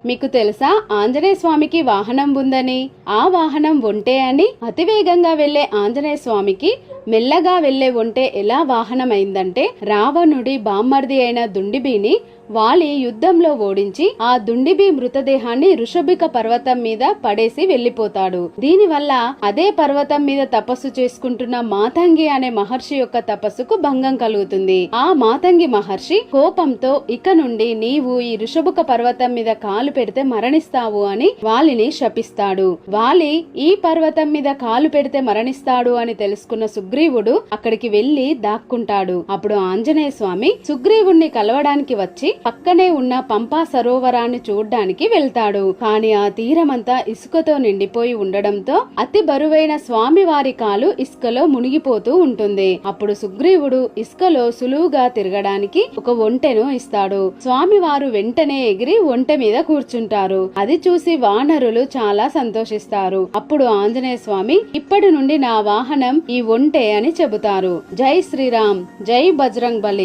మీకు తెలుసా ఆంజనేయ స్వామికి వాహనం ఉందని? ఆ వాహనం ఒంటె అని. అతివేగంగా వెళ్లే ఆంజనేయ స్వామికి మెల్లగా వెళ్లే ఒంటె ఎలా వాహనమైందంటే, రావణుడి బామ్మర్ది అయిన దుండిబిని వాలి యుద్ధంలో ఓడించి ఆ దుండిబి మృతదేహాన్ని ఋషభిక పర్వతం మీద పడేసి వెళ్లిపోతాడు. దీనివల్ల అదే పర్వతం మీద తపస్సు చేసుకుంటున్న మాతంగి అనే మహర్షి యొక్క తపస్సుకు భంగం కలుగుతుంది. ఆ మాతంగి మహర్షి కోపంతో ఇక నుండి నీవు ఈ ఋషభిక పర్వతం మీద కాలు పెడితే మరణిస్తావు అని వాలిని శపిస్తాడు. వాలి ఈ పర్వతం మీద కాలు పెడితే మరణిస్తాడు అని తెలుసుకున్న సుగ్రీవుడు అక్కడికి వెళ్లి దాక్కుంటాడు. అప్పుడు ఆంజనేయ స్వామి సుగ్రీవుణ్ణి కలవడానికి వచ్చి పక్కనే ఉన్న పంపా సరోవరాన్ని చూడ్డానికి వెళ్తాడు. కాని ఆ తీరమంతా ఇసుకతో నిండిపోయి ఉండడంతో అతి బరువైన స్వామివారి కాలు ఇసుకలో మునిగిపోతూ ఉంటుంది. అప్పుడు సుగ్రీవుడు ఇసుకలో సులువుగా తిరగడానికి ఒక ఒంటెను ఇస్తాడు. స్వామివారు వెంటనే ఎగిరి ఒంటె మీద కూర్చుంటారు. అది చూసి వానరులు చాలా సంతోషిస్తారు. అప్పుడు ఆంజనేయ స్వామి, ఇప్పటి నుండి నా వాహనం ఈ ఒంటె అని చెబుతారు. జై శ్రీరామ్, జై బజరంగ్ బలి.